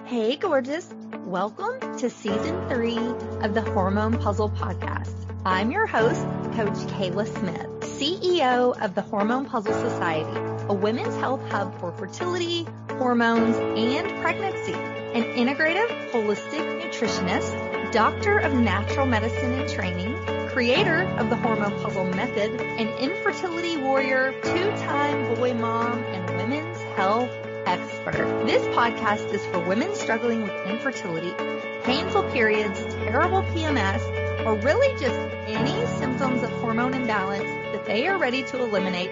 Hey, gorgeous. Welcome to Season 3 of the Hormone P.U.Z.Z.L.E Podcast. I'm your host, Coach Kayla Smith, CEO of the Hormone P.U.Z.Z.L Society, a women's health hub for fertility, hormones, and pregnancy, an integrative, holistic nutritionist, doctor of natural medicine and training, creator of the Hormone P.U.Z.Z.L method, an infertility warrior, two-time boy mom, and women's health expert. This podcast is for women struggling with infertility, painful periods, terrible PMS, or really just any symptoms of hormone imbalance that they are ready to eliminate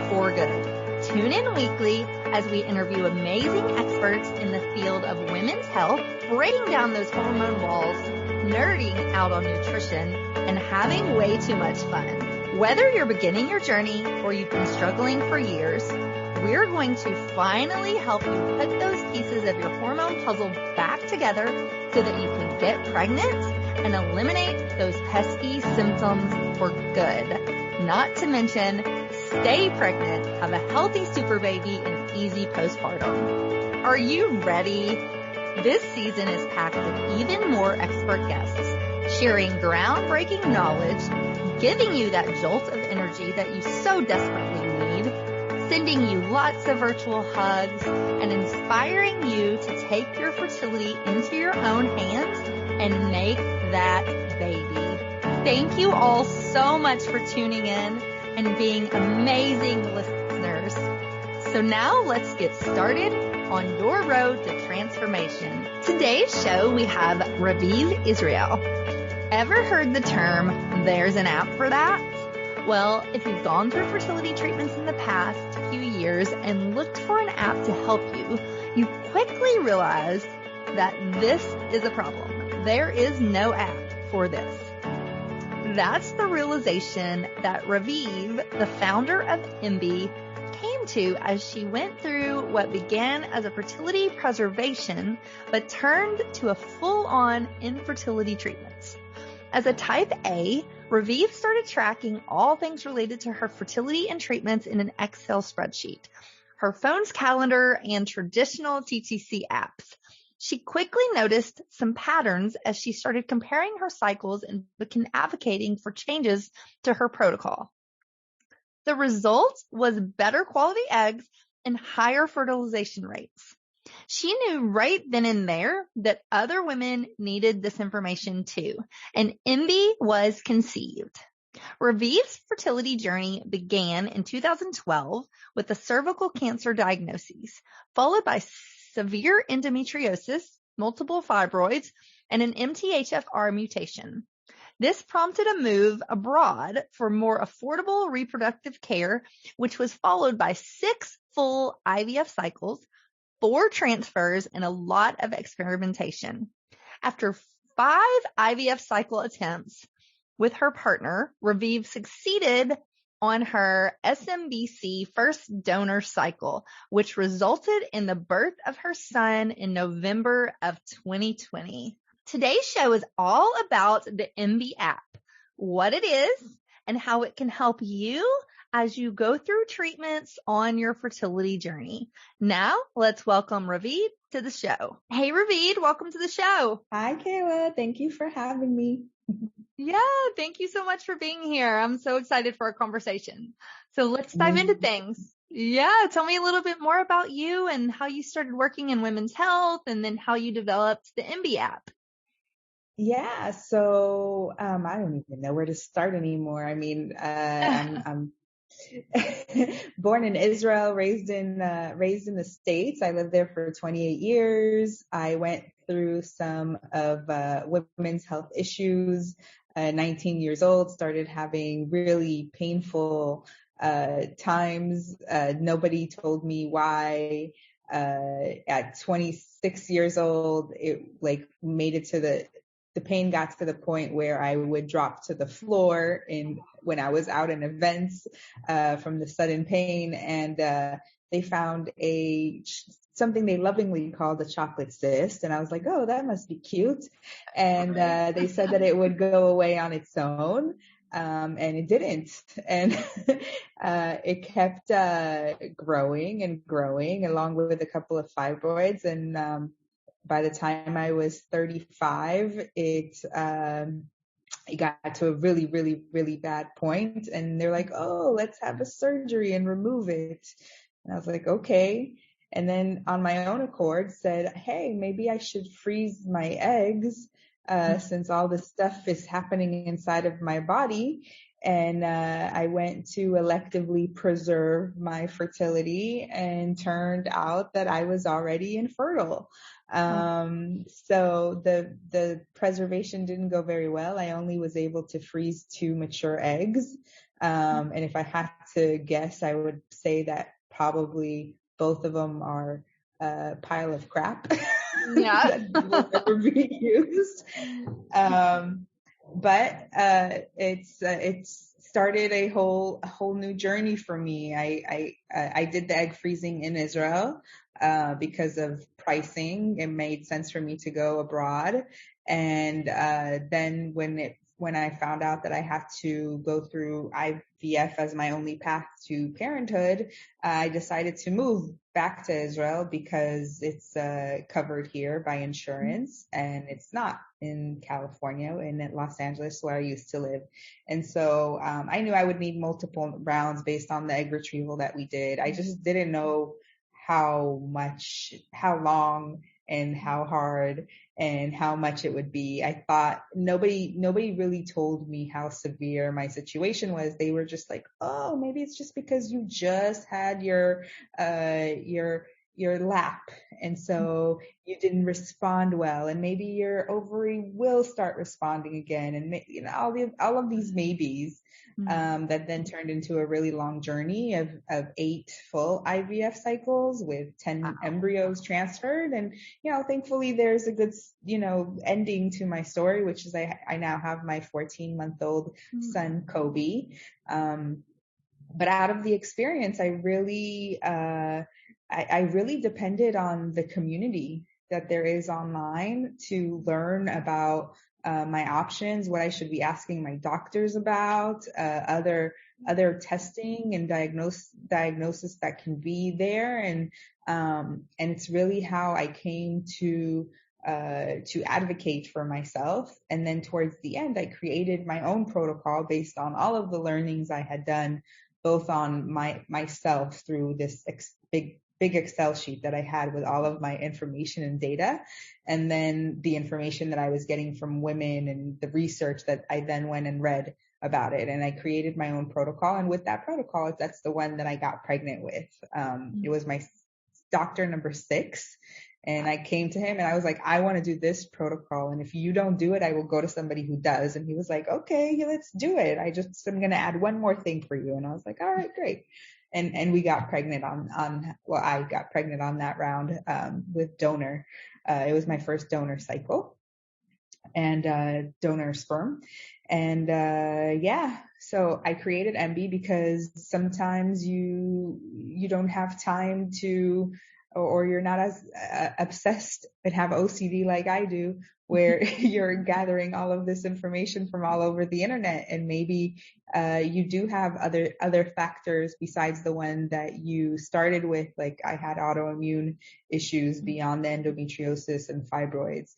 for good. Tune in weekly as we interview amazing experts in the field of women's health, breaking down those hormone walls, nerding out on nutrition, and having way too much fun. Whether you're beginning your journey or you've been struggling for years, we're going to finally help you put those pieces of your hormone puzzle back together so that you can get pregnant and eliminate those pesky symptoms for good. Not to mention, stay pregnant, have a healthy super baby, and easy postpartum. Are you ready? This season is packed with even more expert guests, sharing groundbreaking knowledge, giving you that jolt of energy that you so desperately need, sending you lots of virtual hugs, and inspiring you to take your fertility into your own hands and make that baby. Thank you all so much for tuning in and being amazing listeners. So now let's get started on your road to transformation. Today's show, we have Ravid Israel. Ever heard the term, there's an app for that? Well, if you've gone through fertility treatments in the past few years and looked for an app to help you, you quickly realize that this is a problem. There is no app for this. That's the realization that Ravid, the founder of Embie, came to as she went through what began as a fertility preservation, but turned to a full-on infertility treatments. As a type A, Ravid started tracking all things related to her fertility and treatments in an Excel spreadsheet, her phone's calendar, and traditional TTC apps. She quickly noticed some patterns as she started comparing her cycles and began advocating for changes to her protocol. The result was better quality eggs and higher fertilization rates. She knew right then and there that other women needed this information too, and Embie was conceived. Ravid's fertility journey began in 2012 with a cervical cancer diagnosis, followed by severe endometriosis, multiple fibroids, and an MTHFR mutation. This prompted a move abroad for more affordable reproductive care, which was followed by 6 full IVF cycles, 4 transfers, and a lot of experimentation. After 5 IVF cycle attempts with her partner, Ravid succeeded on her SMBC first donor cycle, which resulted in the birth of her son in November of 2020. Today's show is all about the Embie app, what it is, and how it can help you as you go through treatments on your fertility journey. Now, let's welcome Ravid to the show. Hey, Ravid, welcome to the show. Hi, Kayla. Thank you for having me. Yeah, thank you so much for being here. I'm so excited for our conversation. So let's dive into things. Yeah, tell me a little bit more about you and how you started working in women's health and then how you developed the Embie app. Yeah, so I don't even know where to start anymore. I mean, I'm born in Israel, raised in the States. I lived there for 28 years. I went through some of women's health issues. 19 years old, started having really painful times. Nobody told me why. At 26 years old, it made it to the pain got to the point where I would drop to the floor when I was out in events from the sudden pain, and they found something they lovingly called a chocolate cyst, and I was like, oh, that must be cute, and they said that it would go away on its own, and it didn't, and it kept growing and growing along with a couple of fibroids, and by the time I was 35, it got to a really, really, really bad point, and they're like, oh, let's have a surgery and remove it. And I was like, okay. And then on my own accord said, hey, maybe I should freeze my eggs, since all this stuff is happening inside of my body. And I went to electively preserve my fertility, and turned out that I was already infertile. So the preservation didn't go very well. I only was able to freeze 2 mature eggs. And if I had to guess, I would say that probably both of them are a pile of crap Yeah. that will never be used. But it's started a whole new journey for me. I did the egg freezing in Israel, because of pricing. It made sense for me to go abroad. And, then when I found out that I had to go through IVF as my only path to parenthood, I decided to move back to Israel because it's covered here by insurance, and it's not in California, in Los Angeles, where I used to live. And so I knew I would need multiple rounds based on the egg retrieval that we did. I just didn't know how long, and how hard, and how much it would be. I thought nobody really told me how severe my situation was. They were just like, oh, maybe it's just because you just had your lap, and so you didn't respond well, and maybe your ovary will start responding again, and all of these maybes. That then turned into a really long journey of 8 full IVF cycles with 10 embryos transferred. And, thankfully there's a good, ending to my story, which is I now have my 14-month-old son, Kobe. But out of the experience, I really depended on the community that there is online to learn about my options, what I should be asking my doctors about, other testing and diagnosis that can be there. And it's really how I came to advocate for myself. And then towards the end, I created my own protocol based on all of the learnings I had done, both on myself through this big Excel sheet that I had with all of my information and data, and then the information that I was getting from women and the research that I then went and read about it. And I created my own protocol. And with that protocol, that's the one that I got pregnant with. It was my doctor number 6. And I came to him and I was like, I want to do this protocol. And if you don't do it, I will go to somebody who does. And he was like, okay, let's do it. I'm going to add one more thing for you. And I was like, all right, great. And we got pregnant I got pregnant on that round, with donor. It was my first donor cycle, and, donor sperm. And, so I created Embie because sometimes you don't have time to, or you're not as obsessed and have OCD like I do, where you're gathering all of this information from all over the internet. And maybe you do have other factors besides the one that you started with. Like I had autoimmune issues beyond the endometriosis and fibroids.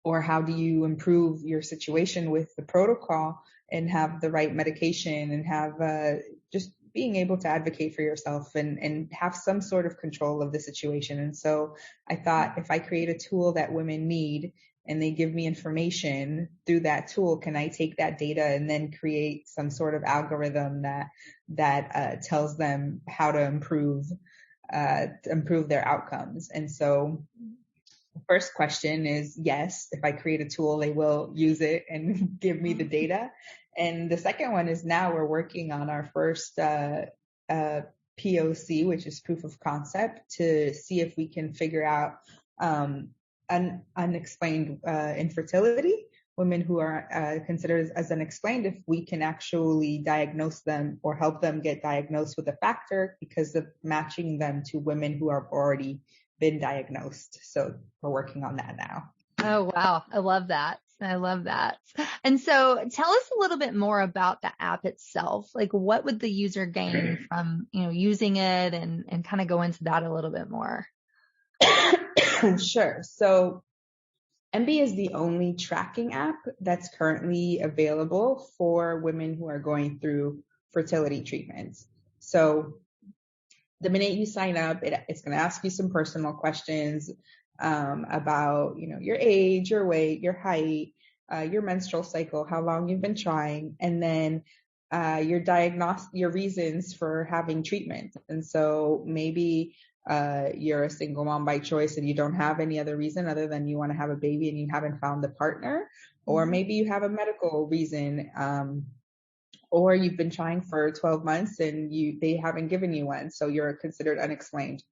Or how do you improve your situation with the protocol and have the right medication and have just being able to advocate for yourself and have some sort of control of the situation. And so I thought, if I create a tool that women need and they give me information through that tool, can I take that data and then create some sort of algorithm that tells them how to improve their outcomes? And so the first question is, yes, if I create a tool, they will use it and give me the data. And the second one is, now we're working on our first POC, which is proof of concept, to see if we can figure out unexplained infertility, women who are considered as unexplained, if we can actually diagnose them or help them get diagnosed with a factor because of matching them to women who are already been diagnosed. So we're working on that now. Oh, wow. I love that. And so tell us a little bit more about the app itself. Like, what would the user gain from, using it, and kind of go into that a little bit more? Sure. So Embie is the only tracking app that's currently available for women who are going through fertility treatments. So the minute you sign up, it's going to ask you some personal questions about, your age, your weight, your height, your menstrual cycle, how long you've been trying, and then your reasons for having treatment. And so maybe you're a single mom by choice and you don't have any other reason other than you want to have a baby and you haven't found the partner, or maybe you have a medical reason, or you've been trying for 12 months and they haven't given you one, so you're considered unexplained.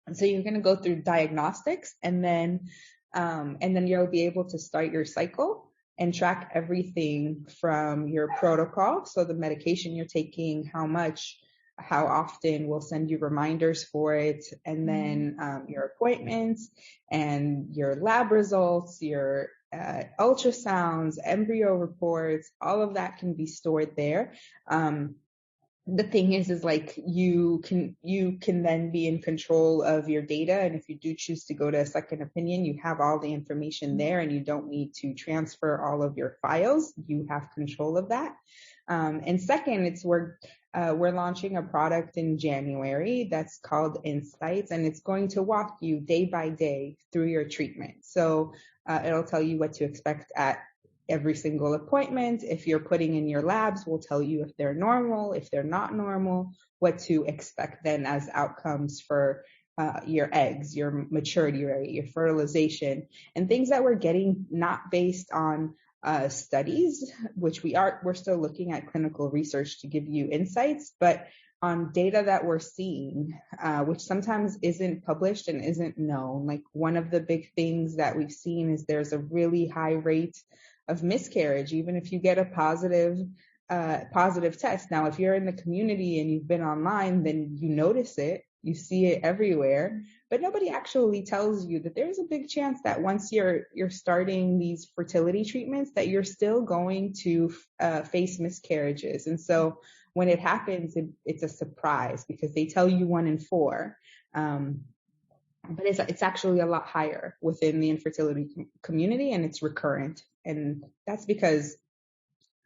And so you're going to go through diagnostics, and then you'll be able to start your cycle and track everything from your protocol. So the medication you're taking, how much, how often. We'll send you reminders for it, and then your appointments and your lab results, your ultrasounds, embryo reports, all of that can be stored there. The thing is like you can then be in control of your data. And if you do choose to go to a second opinion, you have all the information there and you don't need to transfer all of your files. You have control of that. And second, we're launching a product in January that's called Insights, and it's going to walk you day by day through your treatment. So it'll tell you what to expect at every single appointment. If you're putting in your labs, we'll tell you if they're normal, if they're not normal, what to expect then as outcomes for your eggs, your maturity rate, your fertilization, and things that we're getting not based on studies, which we're still looking at clinical research to give you insights, but on data that we're seeing, which sometimes isn't published and isn't known. Like one of the big things that we've seen is there's a really high rate of miscarriage, even if you get a positive test. Now, if you're in the community and you've been online, then you notice it, you see it everywhere, but nobody actually tells you that there's a big chance that once you're starting these fertility treatments, that you're still going to face miscarriages. And so when it happens, it's a surprise because they tell you 1 in 4. But it's actually a lot higher within the infertility community, and it's recurrent. And that's because,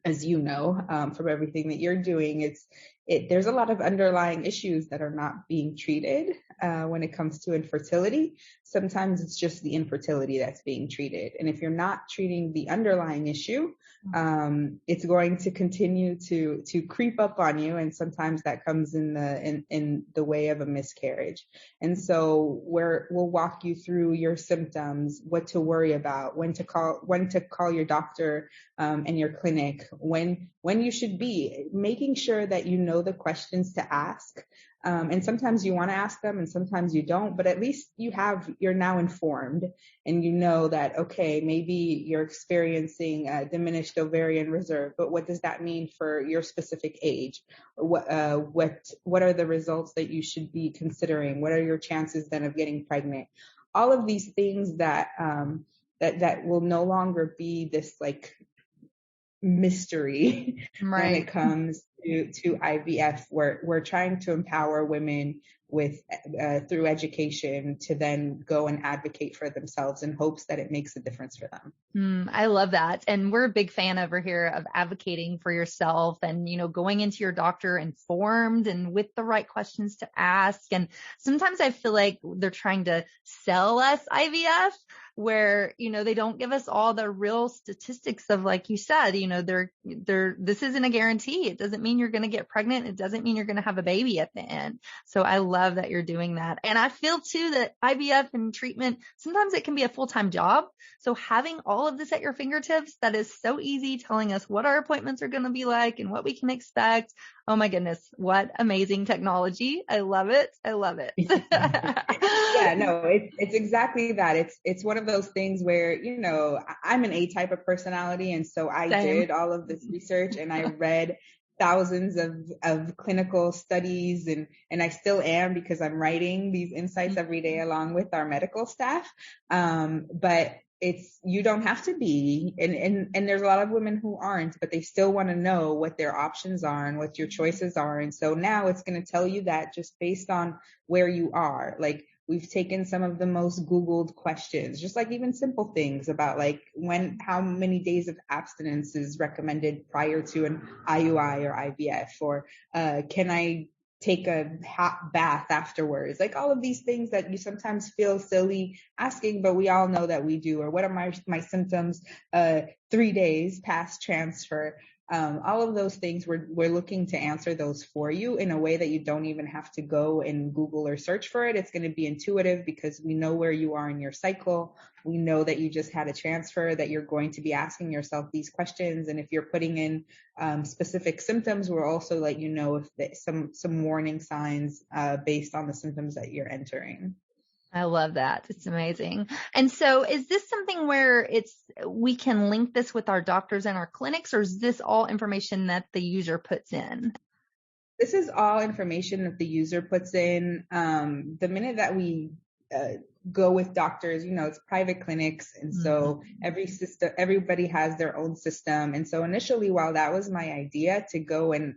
as you know, from everything that you're doing, there's a lot of underlying issues that are not being treated when it comes to infertility. Sometimes it's just the infertility that's being treated. And if you're not treating the underlying issue, it's going to continue to creep up on you. And sometimes that comes in the way of a miscarriage. And so we'll walk you through your symptoms, what to worry about, when to call your doctor and your clinic, when you should be, making sure that you know the questions to ask. And sometimes you want to ask them and sometimes you don't, but at least you're now informed and you know that, okay, maybe you're experiencing diminished ovarian reserve, but what does that mean for your specific age? What are the results that you should be considering? What are your chances then of getting pregnant? All of these things that will no longer be this like mystery when it comes to IVF. We're trying to empower women with through education to then go and advocate for themselves in hopes that it makes a difference for them. I love that. And we're a big fan over here of advocating for yourself and, going into your doctor informed and with the right questions to ask. And sometimes I feel like they're trying to sell us IVF where, they don't give us all the real statistics of, like you said, this isn't a guarantee. It doesn't mean you're going to get pregnant. It doesn't mean you're going to have a baby at the end. So I love that you're doing that. And I feel too that IVF and treatment, sometimes it can be a full-time job. So having all of this at your fingertips, that is so easy, telling us what our appointments are going to be like and what we can expect. Oh my goodness, what amazing technology. I love it. I love it. Yeah, no, it's exactly that. It's one of those things where, I'm an A type of personality. And so I did all of this research and I read thousands of clinical studies and I still am because I'm writing these insights every day along with our medical staff. But you don't have to be, and there's a lot of women who aren't, but they still want to know what their options are and what your choices are. And so now it's going to tell you that just based on where you are, like We've taken some of the most Googled questions, just like even simple things about like how many days of abstinence is recommended prior to an IUI or IVF, or can I take a hot bath afterwards? Like all of these things that you sometimes feel silly asking, but we all know that we do. Or what are my symptoms 3 days past transfer? All of those things, we're looking to answer those for you in a way that you don't even have to go and Google or search for it. It's going to be intuitive because we know where you are in your cycle. We know that you just had a transfer, that you're going to be asking yourself these questions. And if you're putting in specific symptoms, we'll also let you know if some warning signs based on the symptoms that you're entering. I love that. It's amazing. And so is this something where we can link this with our doctors and our clinics, or is this all information that the user puts in? This is all information that the user puts in. The minute that we go with doctors, it's private clinics. And so everybody has their own system. And so initially, while that was my idea to go and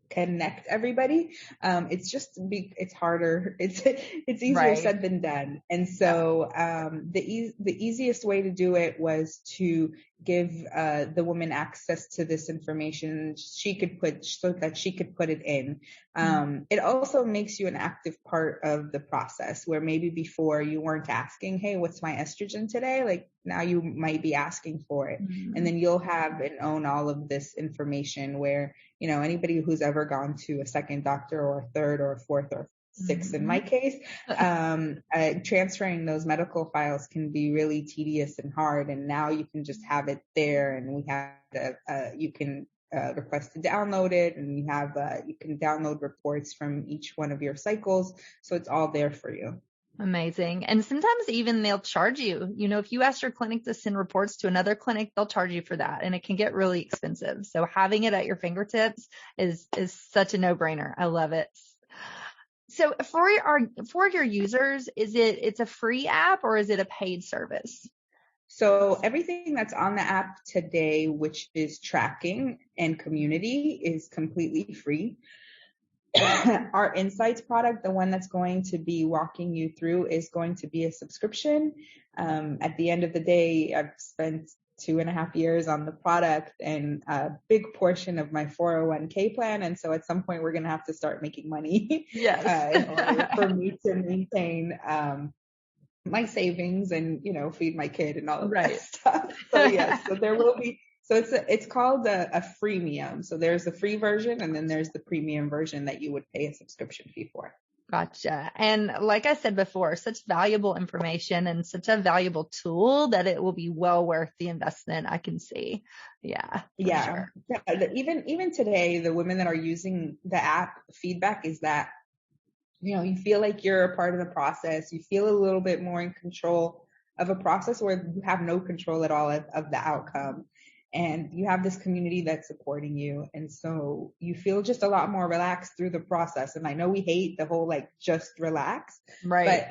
connect everybody, it's harder. It's easier said than done. And so the easiest way to do it was to give the woman access to this information so that she could put it in. It also makes you an active part of the process, where maybe before you weren't asking, hey, what's my estrogen today? Like now you might be asking for it. And then you'll have and own all of this information, where anybody who's ever gone to a second doctor or a third or a fourth or sixth in my case, transferring those medical files can be really tedious and hard. And now you can just have it there, and you can request to download it, and you can download reports from each one of your cycles. So it's all there for you. Amazing. And sometimes even they'll charge you. If you ask your clinic to send reports to another clinic, they'll charge you for that, and it can get really expensive. So having it at your fingertips is such a no-brainer. I love it. So for your users, it's a free app, or is it a paid service? So everything that's on the app today, which is tracking and community, is completely free. Our Insights product, the one that's going to be walking you through, is going to be a subscription. At the end of the day, I've spent 2.5 years on the product and a big portion of my 401k plan. And so at some point we're going to have to start making money in order for me to maintain my savings and, feed my kid and all of that stuff. So yes, so there will be. So it's called a freemium. So there's the free version, and then there's the premium version that you would pay a subscription fee for. Gotcha. And like I said before, such valuable information and such a valuable tool that it will be well worth the investment, I can see. Yeah. Sure. Yeah. Even today, the women that are using the app, feedback is that, you feel like you're a part of the process. You feel a little bit more in control of a process where you have no control at all of the outcome. And you have this community that's supporting you. And so you feel just a lot more relaxed through the process. And I know we hate the whole, just relax, but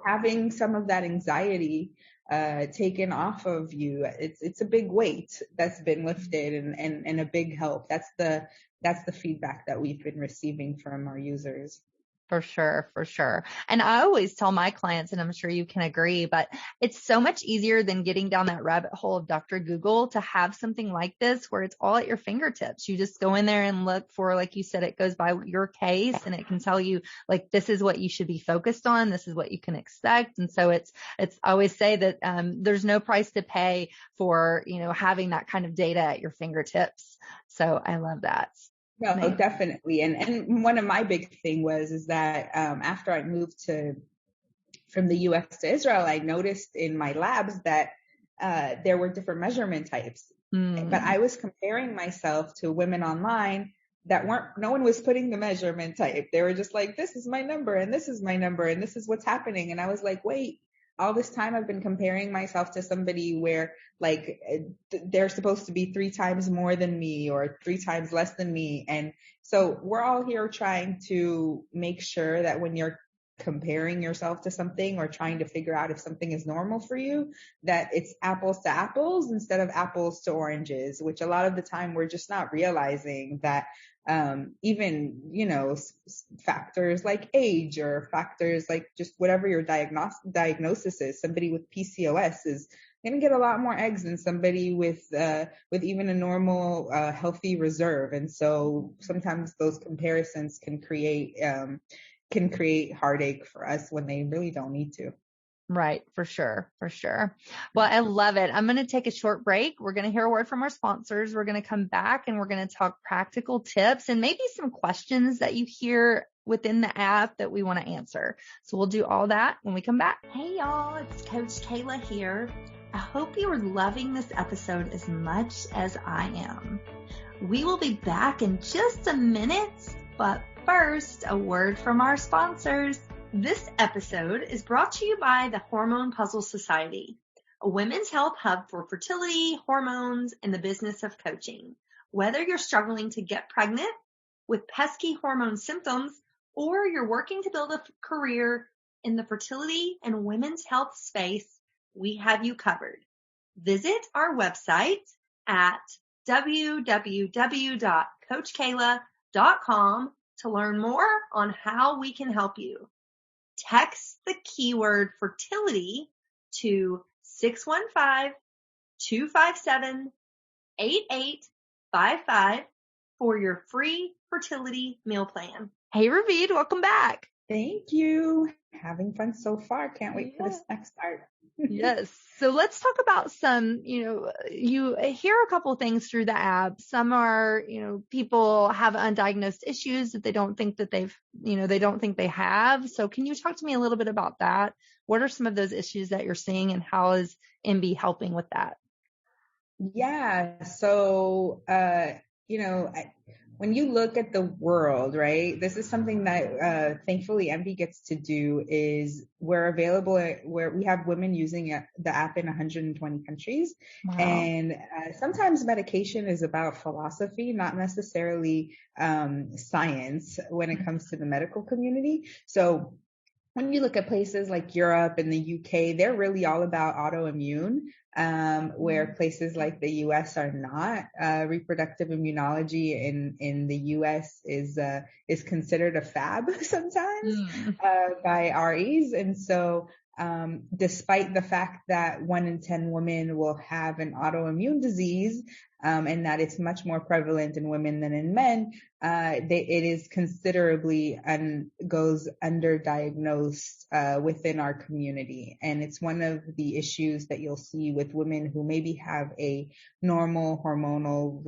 having some of that anxiety taken off of you, it's a big weight that's been lifted and a big help. That's the feedback that we've been receiving from our users. For sure. And I always tell my clients, and I'm sure you can agree, but it's so much easier than getting down that rabbit hole of Dr. Google to have something like this where it's all at your fingertips. You just go in there and look for, like you said, it goes by your case, and it can tell you, this is what you should be focused on. This is what you can expect. And so I always say that there's no price to pay for, having that kind of data at your fingertips. So I love that. No, definitely. And one of my big thing is that after I moved from the US to Israel, I noticed in my labs that there were different measurement types. But I was comparing myself to women online that no one was putting the measurement type. They were just like, this is my number, and this is my number, and this is what's happening. And I was like, wait, all this time I've been comparing myself to somebody where they're supposed to be 3 times more than me or 3 times less than me. And so we're all here trying to make sure that when you're comparing yourself to something or trying to figure out if something is normal for you, that it's apples to apples instead of apples to oranges, which a lot of the time we're just not realizing that even, factors like age or factors like just whatever your diagnosis is. Somebody with PCOS is going to get a lot more eggs than somebody with even a normal, healthy reserve. And so sometimes those comparisons can create heartache for us when they really don't need to. Right. For sure. For sure. Well, I love it. I'm going to take a short break. We're going to hear a word from our sponsors. We're going to come back and we're going to talk practical tips and maybe some questions that you hear within the app that we want to answer. So we'll do all that when we come back. Hey y'all, it's Coach Kayla here. I hope you are loving this episode as much as I am. We will be back in just a minute, but first, a word from our sponsors. This episode is brought to you by the Hormone P.U.Z.L.E Society, a women's health hub for fertility, hormones, and the business of coaching. Whether you're struggling to get pregnant with pesky hormone symptoms, or you're working to build a career in the fertility and women's health space, we have you covered. Visit our website at www.coachkayla.com to learn more on how we can help you. Text the keyword fertility to 615-257-8855 for your free fertility meal plan. Hey, Ravid, welcome back. Thank you. Having fun so far. Can't wait for this next part. Yes. So let's talk about some, you hear a couple of things through the app. Some are, people have undiagnosed issues that they don't think that they don't think they have. So can you talk to me a little bit about that? What are some of those issues that you're seeing and how is Embie helping with that? Yeah. So, when you look at the world, right, this is something that thankfully Embie gets to do is we're available where we have women using the app in 120 countries. Wow. And sometimes medication is about philosophy, not necessarily science when it comes to the medical community. So when you look at places like Europe and the UK, they're really all about autoimmune, where places like the US are not. Reproductive immunology in the US is considered a fab sometimes by REs. And so despite the fact that 1 in 10 women will have an autoimmune disease, and that it's much more prevalent in women than in men, it is considerably goes underdiagnosed within our community. And it's one of the issues that you'll see with women who maybe have a normal hormonal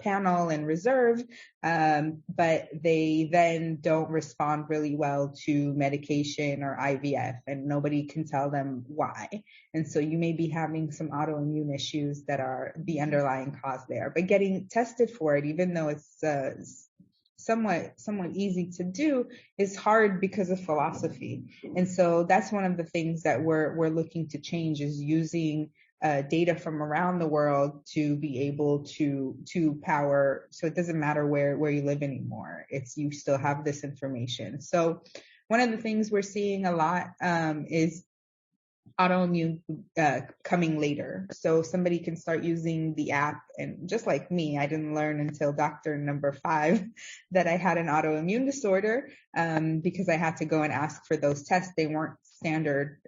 panel and reserve, but they then don't respond really well to medication or IVF, and nobody can tell them why. And so you may be having some autoimmune issues that are the underlying cause there, but getting tested for it, even though it's somewhat easy to do, is hard because of philosophy. And so that's one of the things that we're looking to change, is using data from around the world to be able to power, so it doesn't matter where you live anymore. You still have this information. So one of the things we're seeing a lot is autoimmune coming later. So somebody can start using the app, and just like me, I didn't learn until doctor number 5 that I had an autoimmune disorder, because I had to go and ask for those tests. They weren't standard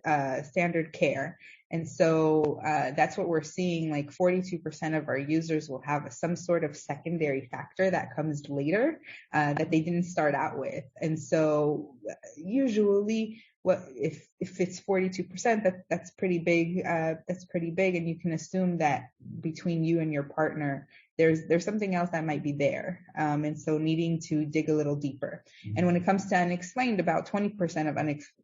care. And so that's what we're seeing. Like 42% of our users will have some sort of secondary factor that comes later that they didn't start out with. And so usually, if it's 42%, that's pretty big. That's pretty big, and you can assume that between you and your partner, there's something else that might be there. And so needing to dig a little deeper. And when it comes to unexplained, about 20% of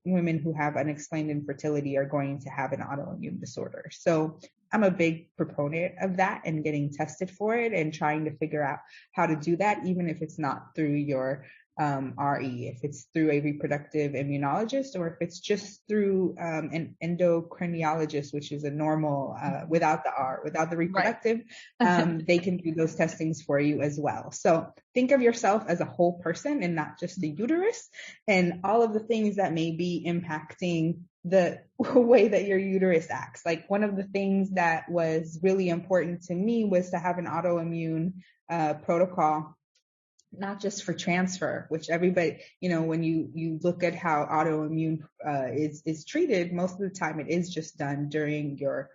women who have unexplained infertility are going to have an autoimmune disorder. So I'm a big proponent of that and getting tested for it and trying to figure out how to do that, even if it's not through your RE, if it's through a reproductive immunologist or if it's just through an endocrinologist, which is a normal, without the R, without the reproductive, they can do those testings for you as well. So think of yourself as a whole person and not just the uterus and all of the things that may be impacting the way that your uterus acts. Like one of the things that was really important to me was to have an autoimmune protocol, not just for transfer, which everybody, when you look at how autoimmune is treated, most of the time it is just done during your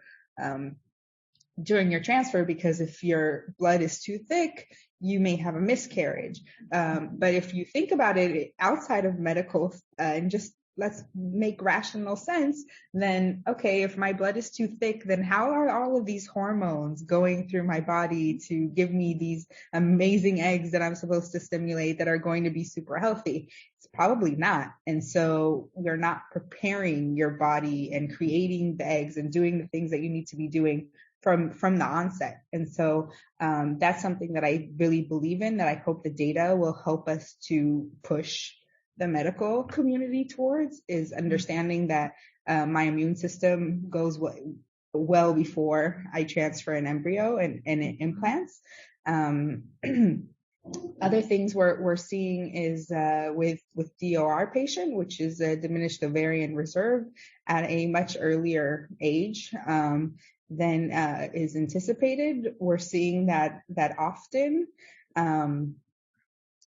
transfer, because if your blood is too thick, you may have a miscarriage. But if you think about it outside of medical and just let's make rational sense, then, okay, if my blood is too thick, then how are all of these hormones going through my body to give me these amazing eggs that I'm supposed to stimulate that are going to be super healthy? It's probably not. And so you're not preparing your body and creating the eggs and doing the things that you need to be doing from the onset. And so that's something that I really believe in, that I hope the data will help us to push the medical community towards, is understanding that my immune system goes well before I transfer an embryo and it implants. Other things we're seeing is with DOR patient, which is a diminished ovarian reserve, at a much earlier age than is anticipated. We're seeing that often.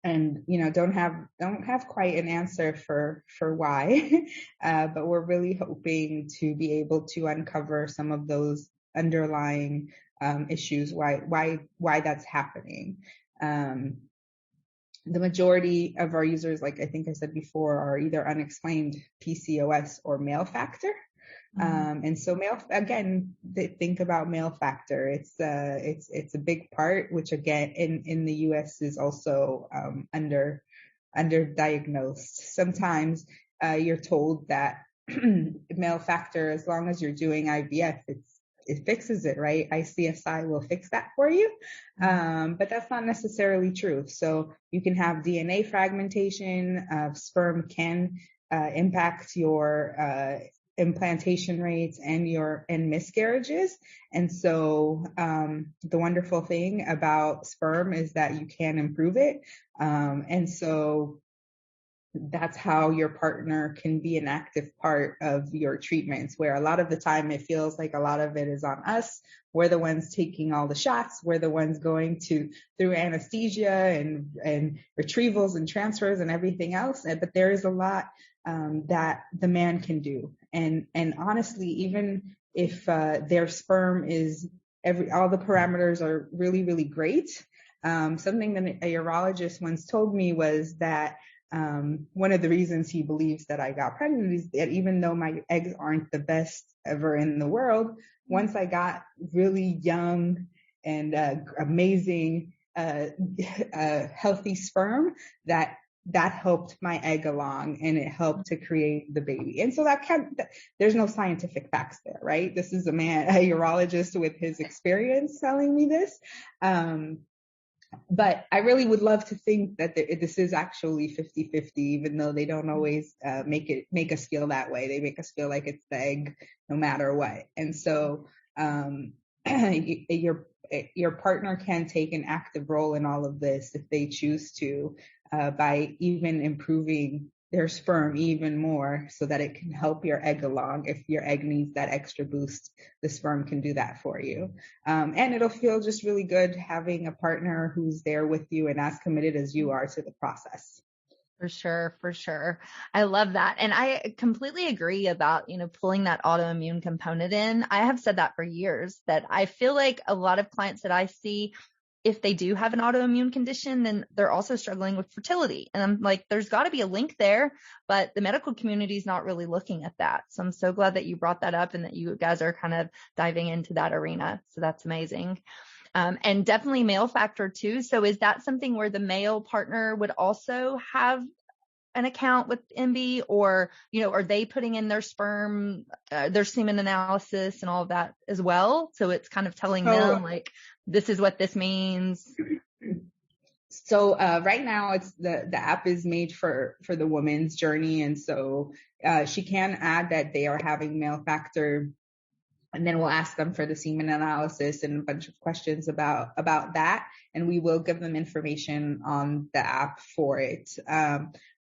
And don't have quite an answer for why, but we're really hoping to be able to uncover some of those underlying issues, why that's happening. The majority of our users, like I think I said before, are either unexplained PCOS or male factor. And so think about male factor. It's a big part, which again in the US is also underdiagnosed. Sometimes you're told that male factor, as long as you're doing IVF, it fixes it, right? ICSI will fix that for you. But that's not necessarily true. So you can have DNA fragmentation. Sperm can impact your implantation rates and miscarriages. And so the wonderful thing about sperm is that you can improve it. And so that's how your partner can be an active part of your treatments, where a lot of the time it feels like a lot of it is on us. We're the ones taking all the shots. We're the ones going through anesthesia and retrievals and transfers and everything else. But there is a lot that the man can do. And honestly, even if their sperm is all the parameters are really, really great. Something that a urologist once told me was that one of the reasons he believes that I got pregnant is that even though my eggs aren't the best ever in the world, once I got really young and amazing, healthy sperm, that helped my egg along and it helped to create the baby. And so there's no scientific facts there, right? This is a urologist with his experience telling me this. But I really would love to think that this is actually 50-50, even though they don't always make us feel that way. They make us feel like it's the egg no matter what. And so your partner can take an active role in all of this if they choose to, by even improving their sperm even more so that it can help your egg along. If your egg needs that extra boost, the sperm can do that for you. And it'll feel just really good having a partner who's there with you and as committed as you are to the process. For sure. I love that. And I completely agree about, pulling that autoimmune component in. I have said that for years, that I feel like a lot of clients that I see, if they do have an autoimmune condition, then they're also struggling with fertility. And I'm like, there's got to be a link there, but the medical community is not really looking at that. So I'm so glad that you brought that up and that you guys are kind of diving into that arena. So that's amazing. And definitely male factor too. So is that something where the male partner would also have an account with Embie, or, are they putting in their sperm, their semen analysis and all of that as well? So it's kind of telling them like, this is what this means. So right now it's the app is made for the woman's journey. And so she can add that they are having male factor, and then we'll ask them for the semen analysis and a bunch of questions about that. And we will give them information on the app for it.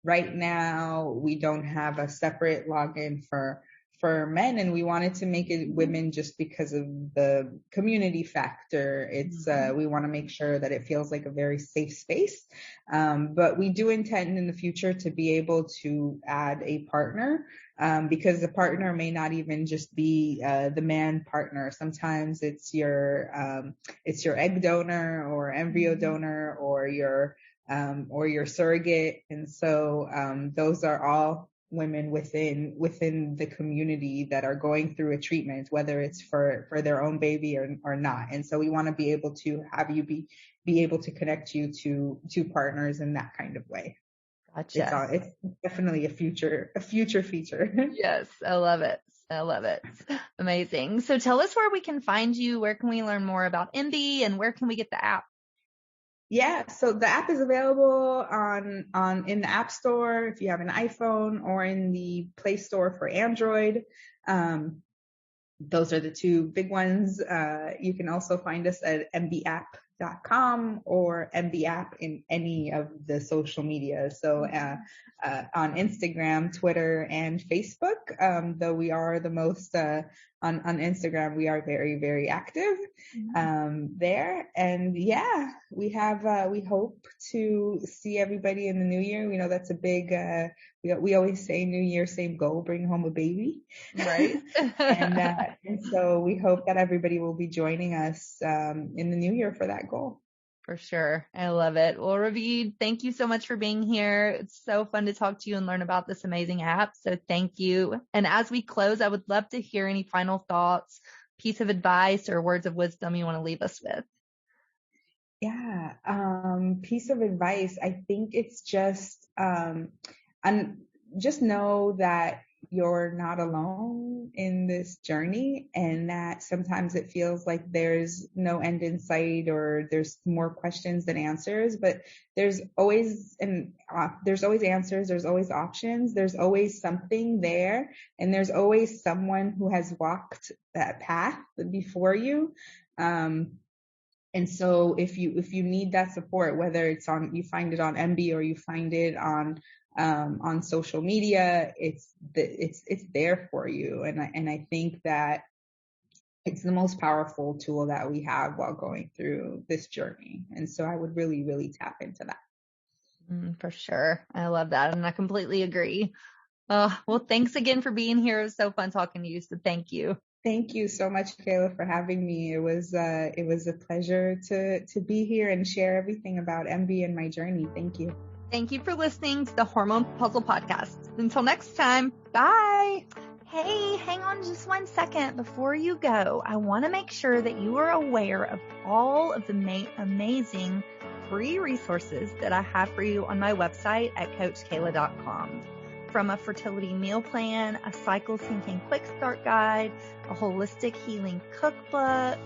Right now, we don't have a separate login for men, and we wanted to make it women just because of the community factor. It's we want to make sure that it feels like a very safe space. But we do intend in the future to be able to add a partner, because the partner may not even just be the man partner. Sometimes it's your egg donor or embryo donor or your surrogate. And so those are all women within the community that are going through a treatment, whether it's for their own baby or not. And so we want to be able to have you be able to connect you to partners in that kind of way. Gotcha. It's definitely a future feature. Yes, I love it. Amazing. So tell us where we can find you. Where can we learn more about Embie, and where can we get the app? Yeah, so the app is available in the App Store if you have an iPhone, or in the Play Store for Android. Those are the two big ones. You can also find us at embieapp.com or Embie app in any of the social media. So on Instagram, Twitter, and Facebook, though we are the most on Instagram, we are very, very active there. And yeah, we hope to see everybody in the new year. We know that's a big, we always say New Year, same goal, bring home a baby. Right. And so we hope that everybody will be joining us in the new year for that goal. For sure. I love it. Well, Ravid, thank you so much for being here. It's so fun to talk to you and learn about this amazing app. So thank you. And as we close, I would love to hear any final thoughts, piece of advice, or words of wisdom you want to leave us with. Yeah. Piece of advice. I think it's just know that you're not alone in this journey, and that sometimes it feels like there's no end in sight, or there's more questions than answers, but there's always answers. There's always options. There's always something there, and there's always someone who has walked that path before you. And so if you need that support, whether you find it on Embie or you find it on social media, it's there for you. And I think that it's the most powerful tool that we have while going through this journey. And so I would really, really tap into that. For sure. I love that. And I completely agree. Well, thanks again for being here. It was so fun talking to you. So thank you. Thank you so much, Kayla, for having me. It was a pleasure to be here and share everything about Embie and my journey. Thank you. Thank you for listening to the Hormone Puzzle Podcast. Until next time, bye. Hey, hang on just 1 second before you go. I want to make sure that you are aware of all of the amazing free resources that I have for you on my website at CoachKayla.com. From a fertility meal plan, a cycle syncing quick start guide, a holistic healing cookbook,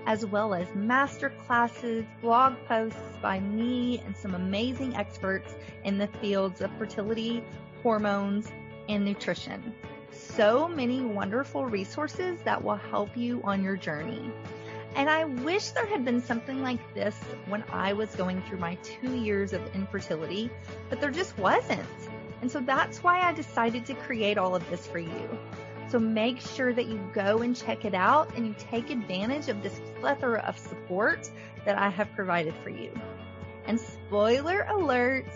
as well as master classes, blog posts by me and some amazing experts in the fields of fertility, hormones, and nutrition. So many wonderful resources that will help you on your journey. And I wish there had been something like this when I was going through my 2 years of infertility, but there just wasn't. And so that's why I decided to create all of this for you. So make sure that you go and check it out and you take advantage of this plethora of support that I have provided for you. And spoiler alert,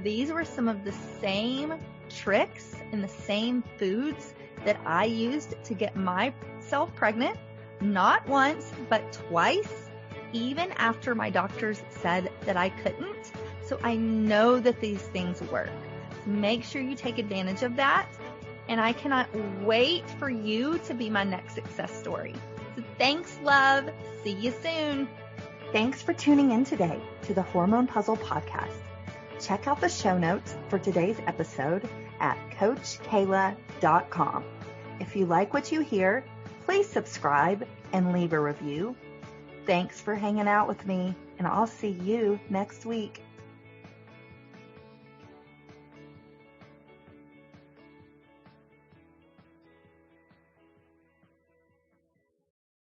these were some of the same tricks and the same foods that I used to get myself pregnant, not once, but twice, even after my doctors said that I couldn't. So I know that these things work. Make sure you take advantage of that. And I cannot wait for you to be my next success story. So thanks, love. See you soon. Thanks for tuning in today to the Hormone Puzzle Podcast. Check out the show notes for today's episode at CoachKayla.com. If you like what you hear, please subscribe and leave a review. Thanks for hanging out with me, and I'll see you next week.